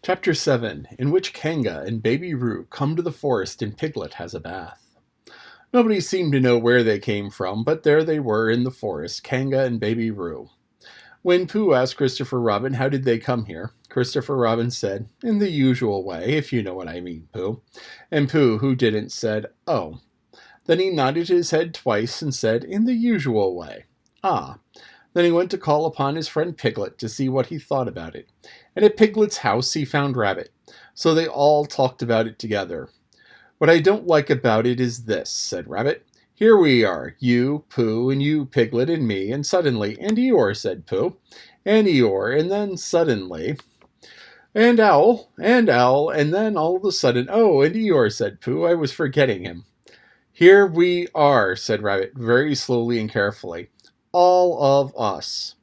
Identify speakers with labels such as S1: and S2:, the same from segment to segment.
S1: Chapter 7, in which Kanga and Baby Roo come to the forest and Piglet has a bath. Nobody seemed to know where they came from, but there they were in the forest, Kanga and Baby Roo. When Pooh asked Christopher Robin how did they come here, Christopher Robin said, "In the usual way, if you know what I mean, Pooh." And Pooh, who didn't, said, "Oh." Then he nodded his head twice and said, "In the usual way." Ah. Then he went to call upon his friend Piglet to see what he thought about it. And at Piglet's house he found Rabbit. So they all talked about it together. "What I don't like about it is this," said Rabbit. "Here we are, you, Pooh, and you, Piglet, and me, and suddenly, and Eeyore," said Pooh, "and Eeyore, and then suddenly, and Owl, and then all of a sudden, oh, and Eeyore," said Pooh, "I was forgetting him." "Here we are," said Rabbit, very slowly and carefully. "All of us.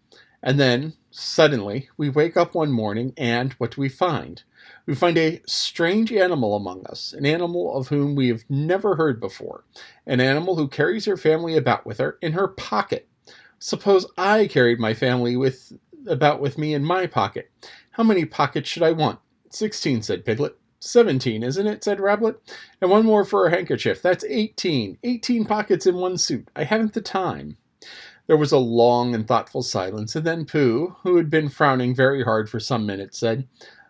S1: And then, suddenly, we wake up one morning, and what do we find? We find a strange animal among us, an animal of whom we have never heard before, an animal who carries her family about with her in her pocket. Suppose I carried my family about with me in my pocket. How many pockets should I want?" 16, said Piglet. 17, isn't it?" said Rabbit. "And one more for a handkerchief. That's 18. 18 pockets in one suit. I haven't the time." There was a long and thoughtful silence, and then Pooh, who had been frowning very hard for some minutes, said,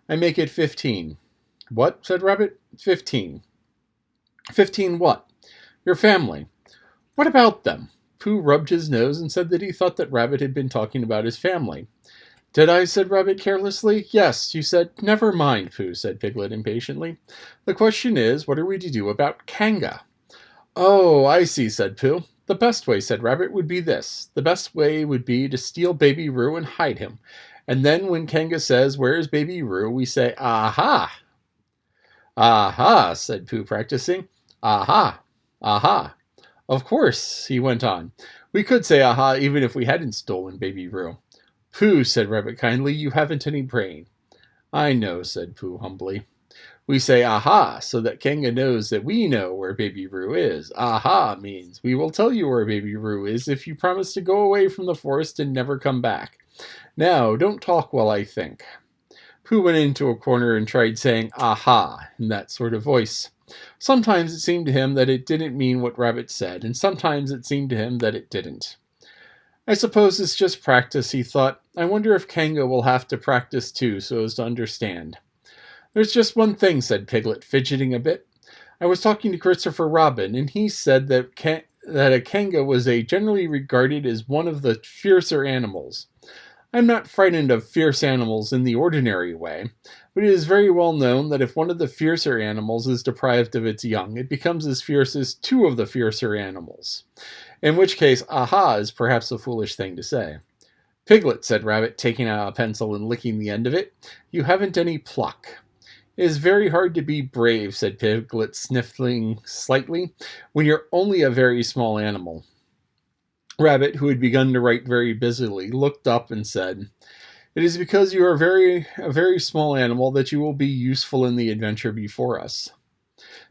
S1: "I make it 15. "What?" said Rabbit. 15. 15 what? "Your family." "What about them?" Pooh rubbed his nose and said that he thought that Rabbit had been talking about his family. "Did I?" said Rabbit carelessly. "Yes, you said—" "Never mind, Pooh," said Piglet impatiently. "The question is, what are we to do about Kanga?" "Oh, I see," said Pooh. "The best way," said Rabbit, "would be this. The best way would be to steal Baby Roo and hide him. And then when Kanga says, 'Where's Baby Roo?' we say, 'Aha!'" "Aha," said Pooh, practicing. "Aha! Aha! Of course," he went on. "We could say aha even if we hadn't stolen Baby Roo." "Pooh," said Rabbit kindly, "you haven't any brain." "I know," said Pooh humbly. "We say aha so that Kanga knows that we know where Baby Roo is. Aha means we will tell you where Baby Roo is if you promise to go away from the forest and never come back. Now, don't talk while I think." Pooh went into a corner and tried saying aha in that sort of voice. Sometimes it seemed to him that it didn't mean what Rabbit said, and sometimes it seemed to him that it didn't. "I suppose it's just practice," he thought. "I wonder if Kanga will have to practice too so as to understand." "There's just one thing," said Piglet, fidgeting a bit. "I was talking to Christopher Robin, and he said that a Kanga was generally regarded as one of the fiercer animals. I'm not frightened of fierce animals in the ordinary way, but it is very well known that if one of the fiercer animals is deprived of its young, it becomes as fierce as two of the fiercer animals. In which case, aha is perhaps a foolish thing to say." "Piglet," said Rabbit, taking out a pencil and licking the end of it, "you haven't any pluck." "It is very hard to be brave," said Piglet, sniffling slightly, "when you're only a very small animal." Rabbit, who had begun to write very busily, looked up and said, "It is because you are a very small animal that you will be useful in the adventure before us."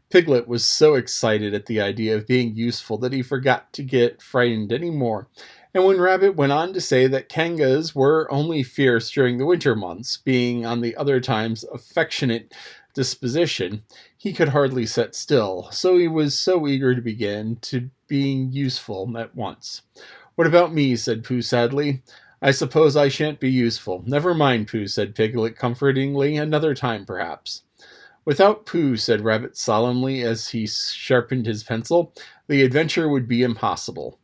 S1: Piglet was so excited at the idea of being useful that he forgot to get frightened any more, and when Rabbit went on to say that Kangas were only fierce during the winter months, being on the other times affectionate disposition, he could hardly sit still, so he was so eager to begin to being useful at once. "What about me?" said Pooh sadly. "I suppose I shan't be useful." "Never mind, Pooh," said Piglet comfortingly. "Another time, perhaps." "Without Pooh," said Rabbit solemnly as he sharpened his pencil, "the adventure would be impossible."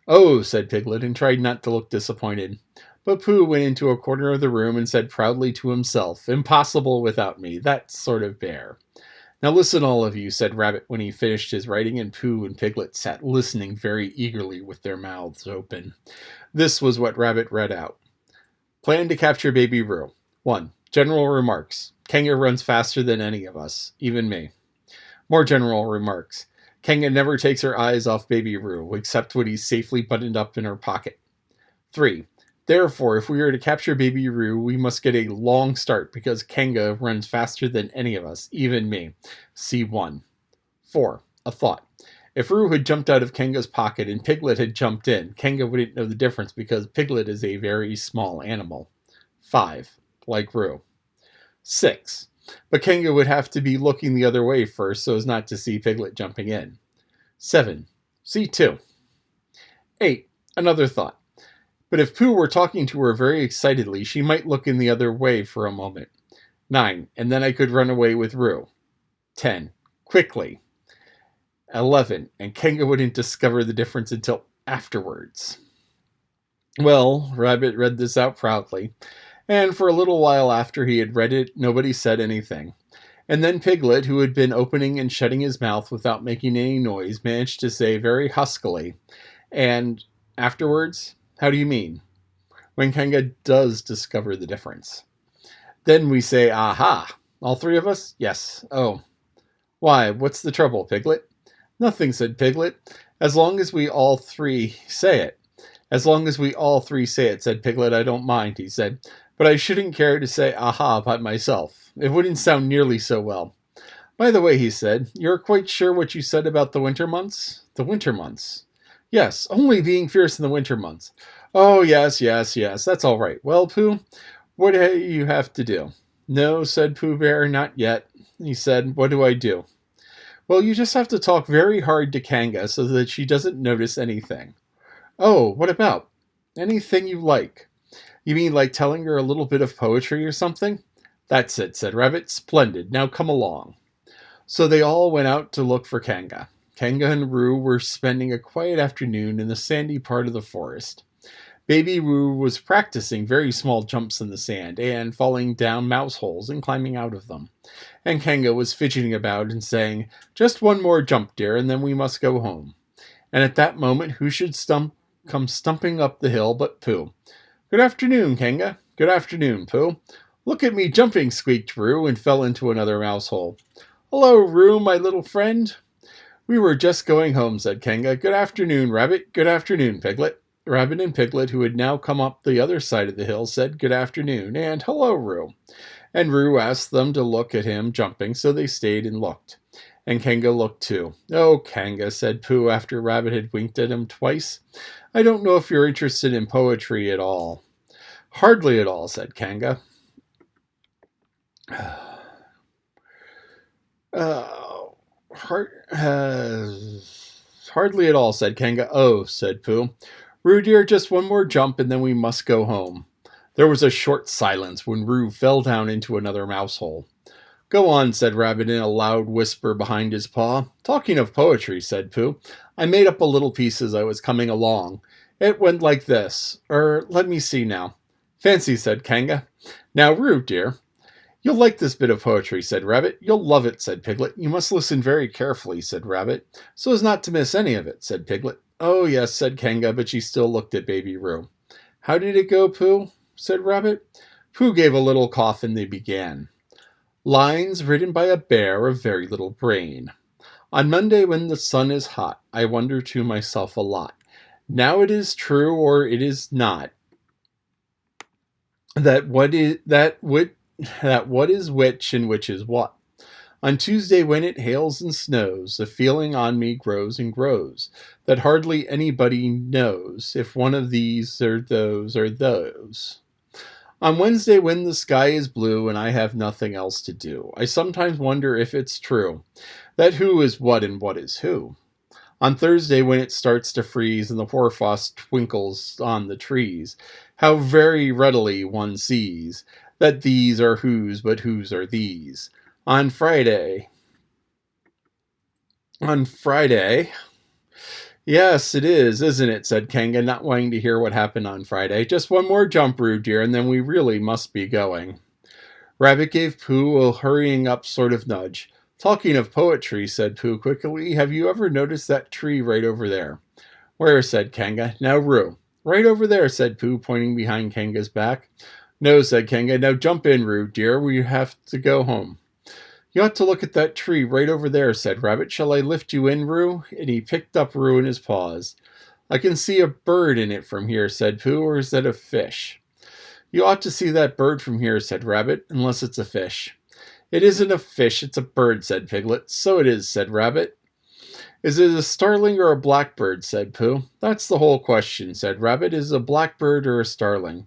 S1: "Oh," said Piglet, and tried not to look disappointed. But Pooh went into a corner of the room and said proudly to himself, "Impossible without me, that sort of bear." "Now listen, all of you," said Rabbit when he finished his writing, and Pooh and Piglet sat listening very eagerly with their mouths open. This was what Rabbit read out. "Plan to capture Baby Roo. 1. General remarks. Kanga runs faster than any of us, even me. More general remarks. Kanga never takes her eyes off Baby Roo, except when he's safely buttoned up in her pocket. 3. Therefore, if we are to capture Baby Roo, we must get a long start, because Kanga runs faster than any of us, even me. C1. 4. A thought. If Roo had jumped out of Kanga's pocket and Piglet had jumped in, Kanga wouldn't know the difference because Piglet is a very small animal. 5. Like Roo. 6. But Kanga would have to be looking the other way first so as not to see Piglet jumping in. 7. C2. 8. Another thought. But if Pooh were talking to her very excitedly, she might look in the other way for a moment. 9. And then I could run away with Roo. 10. Quickly. 11. And Kanga wouldn't discover the difference until afterwards. Well, Rabbit read this out proudly, and for a little while after he had read it, nobody said anything. And then Piglet, who had been opening and shutting his mouth without making any noise, managed to say very huskily, "And afterwards? How do you mean?" When Kanga does discover the difference. Then we say, "Aha!" All three of us? Yes. Oh. Why, what's the trouble, Piglet? Nothing, said Piglet. As long as we all three say it. As long as we all three say it, said Piglet, I don't mind, he said. But I shouldn't care to say aha by myself. It wouldn't sound nearly so well. By the way, he said, you're quite sure what you said about the winter months? The winter months? Yes, only being fierce in the winter months. Oh, yes, that's all right. Well, Pooh, what do you have to do? No, said Pooh Bear, not yet. He said, what do I do? Well, you just have to talk very hard to Kanga so that she doesn't notice anything. Oh, what about? Anything you like. You mean like telling her a little bit of poetry or something? That's it, said Rabbit. Splendid. Now come along. So they all went out to look for Kanga. Kanga and Roo were spending a quiet afternoon in the sandy part of the forest. Baby Roo was practicing very small jumps in the sand and falling down mouse holes and climbing out of them. And Kanga was fidgeting about and saying, just one more jump, dear, and then we must go home. And at that moment, who should come stumping up the hill but Pooh. Good afternoon, Kanga. Good afternoon, Pooh. Look at me jumping, squeaked Roo, and fell into another mouse hole. Hello, Roo, my little friend. We were just going home, said Kanga. Good afternoon, Rabbit. Good afternoon, Piglet. Rabbit and Piglet, who had now come up the other side of the hill, said good afternoon, and hello, Roo. And Roo asked them to look at him jumping, so they stayed and looked. And Kanga looked too. Oh, Kanga, said Pooh after Rabbit had winked at him twice. I don't know if you're interested in poetry at all. Hardly at all, said Kanga. Hardly at all, said Kanga. Oh, said Pooh. Roo, dear, just one more jump and then we must go home. There was a short silence when Roo fell down into another mouse hole. Go on, said Rabbit in a loud whisper behind his paw. Talking of poetry, said Pooh, I made up a little piece as I was coming along. It went like this. Let me see now. Fancy, said Kanga. Now, Roo, dear. You'll like this bit of poetry, said Rabbit. You'll love it, said Piglet. You must listen very carefully, said Rabbit, so as not to miss any of it, said Piglet. Oh, yes, said Kanga, but she still looked at Baby Roo. How did it go, Pooh? Said Rabbit. Pooh gave a little cough and they began. Lines written by a bear of very little brain. On Monday when the sun is hot, I wonder to myself a lot. Now it is true or it is not. That what is which and which is what. On Tuesday when it hails and snows, the feeling on me grows and grows, that hardly anybody knows if one of these or those or those. On Wednesday when the sky is blue and I have nothing else to do, I sometimes wonder if it's true, that who is what and what is who. On Thursday when it starts to freeze and the hoarfrost twinkles on the trees, how very readily one sees that these are whose but whose are these. On Friday, yes, it is, isn't it, said Kanga, not wanting to hear what happened on Friday. Just one more jump, Roo, dear, and then we really must be going. Rabbit gave Pooh a hurrying up sort of nudge. Talking of poetry, said Pooh quickly, have you ever noticed that tree right over there? Where, said Kanga. Now, Roo. Right over there, said Pooh, pointing behind Kanga's back. No, said Kanga. Now jump in, Roo, dear. We have to go home. You ought to look at that tree right over there, said Rabbit. Shall I lift you in, Roo? And he picked up Roo in his paws. I can see a bird in it from here, said Pooh, or is that a fish? You ought to see that bird from here, said Rabbit, unless it's a fish. It isn't a fish, it's a bird, said Piglet. So it is, said Rabbit. Is it a starling or a blackbird, said Pooh. That's the whole question, said Rabbit. Is it a blackbird or a starling?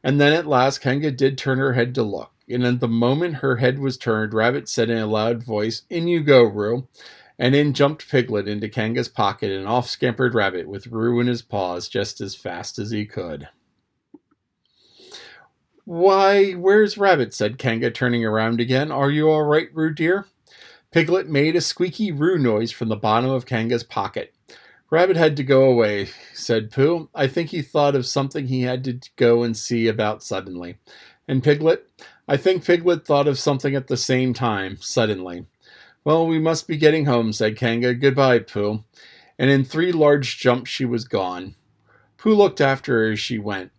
S1: And then at last Kanga did turn her head to look. and at the moment her head was turned, Rabbit said in a loud voice, "In you go, Roo." And in jumped Piglet into Kanga's pocket, and off scampered Rabbit with Roo in his paws just as fast as he could. "Why, where's Rabbit?" said Kanga, turning around again. "Are you all right, Roo dear?" Piglet made a squeaky Roo noise from the bottom of Kanga's pocket. "Rabbit had to go away," said Pooh. "I think he thought of something he had to go and see about suddenly." And Piglet? "I think Piglet thought of something at the same time, suddenly." "Well, we must be getting home," said Kanga. "Goodbye, Pooh." And in 3 large jumps she was gone. Pooh looked after her as she went.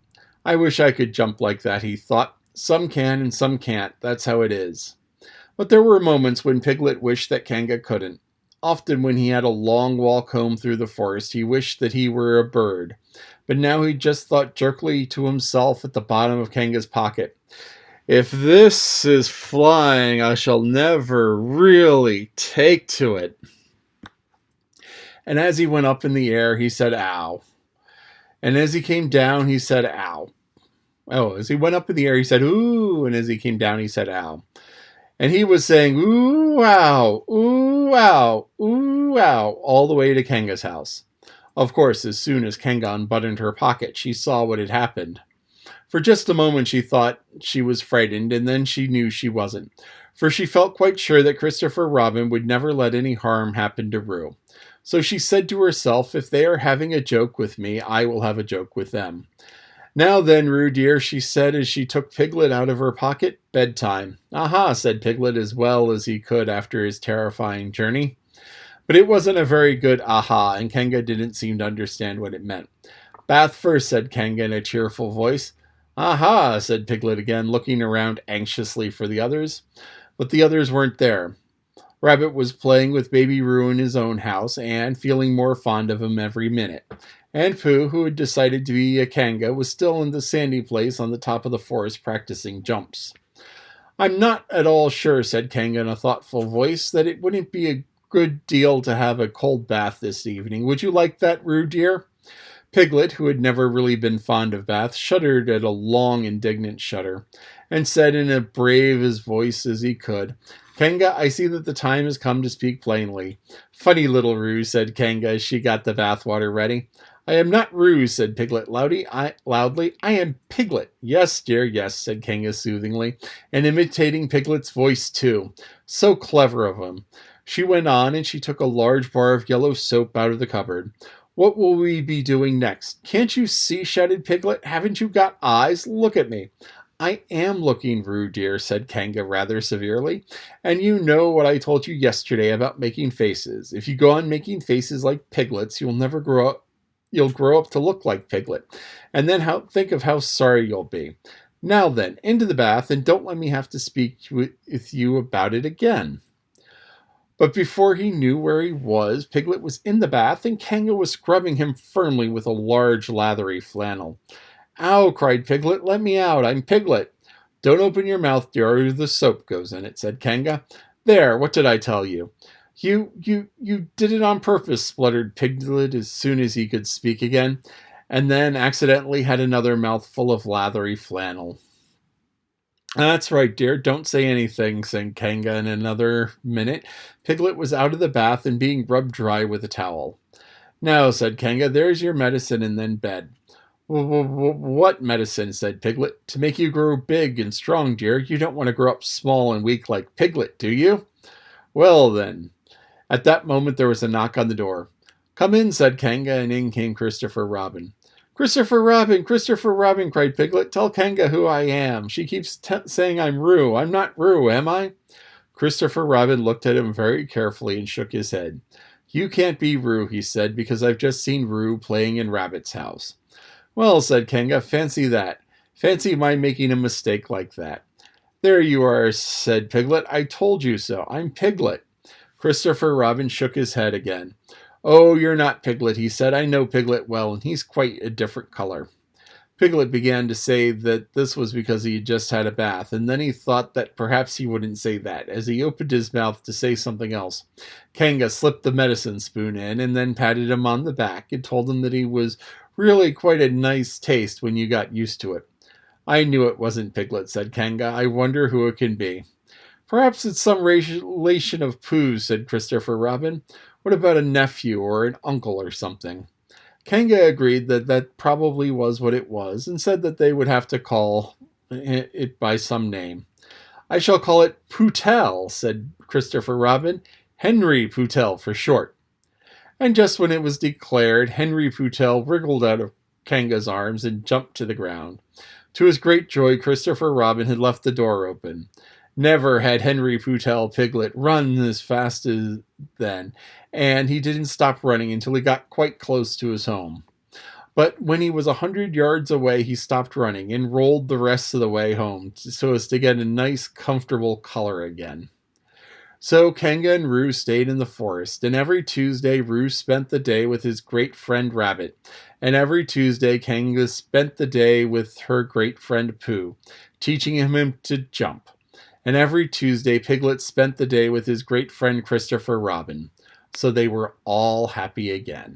S1: "I wish I could jump like that," he thought. "Some can and some can't. That's how it is." But there were moments when Piglet wished that Kanga couldn't. Often when he had a long walk home through the forest, he wished that he were a bird. But now he just thought jerkily to himself at the bottom of Kanga's pocket, "If this is flying, I shall never really take to it." And as he went up in the air, he said, "Ow." And as he came down, he said, "Ow." Oh, as he went up in the air, he said, "Ooh." And as he came down, he said, "Ow." And he was saying, "Ooh, ow, ooh, ow, ooh, ow," all the way to Kanga's house. Of course, as soon as Kanga unbuttoned her pocket, she saw what had happened. For just a moment she thought she was frightened, and then she knew she wasn't. For she felt quite sure that Christopher Robin would never let any harm happen to Roo. So she said to herself, "If they are having a joke with me, I will have a joke with them." "Now then, Roo dear," she said as she took Piglet out of her pocket, "bedtime." "Aha," said Piglet as well as he could after his terrifying journey. But it wasn't a very good aha, and Kanga didn't seem to understand what it meant. "Bath first," said Kanga in a cheerful voice. "Aha," said Piglet again, looking around anxiously for the others. But the others weren't there. Rabbit was playing with Baby Roo in his own house and feeling more fond of him every minute. And Pooh, who had decided to be a Kanga, was still in the sandy place on the top of the forest practicing jumps. "I'm not at all sure," said Kanga in a thoughtful voice, "that it wouldn't be a good deal to have a cold bath this evening. Would you like that, Roo dear?" Piglet, who had never really been fond of baths, shuddered at a long, indignant shudder, and said in as brave a voice as he could, "Kanga, I see that the time has come to speak plainly." "Funny little Roo," said Kanga as she got the bathwater ready. "I am not Roo," said Piglet loudly. "I am Piglet." "Yes, dear, yes," said Kanga soothingly, and imitating Piglet's voice too. So clever of him. She went on, and she took a large bar of yellow soap out of the cupboard. "What will we be doing next?" "Can't you see?" shouted Piglet. "Haven't you got eyes? Look at me." "I am looking, Roo dear," said Kanga rather severely. "And you know what I told you yesterday about making faces. If you go on making faces like Piglet's, you'll never grow up. You'll grow up to look like Piglet. And then think of how sorry you'll be. Now then, into the bath, and don't let me have to speak with you about it again." But before he knew where he was, Piglet was in the bath, and Kanga was scrubbing him firmly with a large lathery flannel. "Ow!" cried Piglet. "Let me out. I'm Piglet." "Don't open your mouth, dear, or the soap goes in it," said Kanga. "There, what did I tell you?" You did it on purpose," spluttered Piglet as soon as he could speak again, and then accidentally had another mouthful of lathery flannel. "That's right, dear. Don't say anything," said Kanga in another minute. Piglet was out of the bath and being rubbed dry with a towel. "Now," said Kanga, "there's your medicine and then bed." "What medicine?" said Piglet. "To make you grow big and strong, dear. You don't want to grow up small and weak like Piglet, do you?" "Well, then." At that moment there was a knock on the door. "Come in," said Kanga, and in came Christopher Robin. "Christopher Robin! Christopher Robin!" cried Piglet. "Tell Kanga who I am. She keeps saying I'm Roo. I'm not Roo, am I?" Christopher Robin looked at him very carefully and shook his head. "You can't be Roo," he said, "because I've just seen Roo playing in Rabbit's house." "Well," said Kanga, "fancy that. Fancy my making a mistake like that." "There you are," said Piglet. "I told you so. I'm Piglet." Christopher Robin shook his head again. "Oh, you're not Piglet," he said. "I know Piglet well, and he's quite a different color." Piglet began to say that this was because he had just had a bath, and then he thought that perhaps he wouldn't say that. As he opened his mouth to say something else, Kanga slipped the medicine spoon in, and then patted him on the back and told him that he was really quite a nice taste when you got used to it. I knew it wasn't Piglet, said Kanga. I wonder who it can be. Perhaps it's some relation of Pooh's, said Christopher Robin. What about a nephew or an uncle or something? Kanga agreed that that probably was what it was and said that they would have to call it by some name. I shall call it Pootel, said Christopher Robin. Henry Pootel for short. And just when it was declared, Henry Pootel wriggled out of Kanga's arms and jumped to the ground. To his great joy, Christopher Robin had left the door open. Never had Henry Pootel Piglet run as fast as then, and he didn't stop running until he got quite close to his home. But when he was 100 yards away, he stopped running and rolled the rest of the way home so as to get a nice, comfortable color again. So Kanga and Roo stayed in the forest, and every Tuesday Roo spent the day with his great friend Rabbit, and every Tuesday Kanga spent the day with her great friend Pooh, teaching him to jump. And every Tuesday Piglet spent the day with his great friend Christopher Robin. So they were all happy again.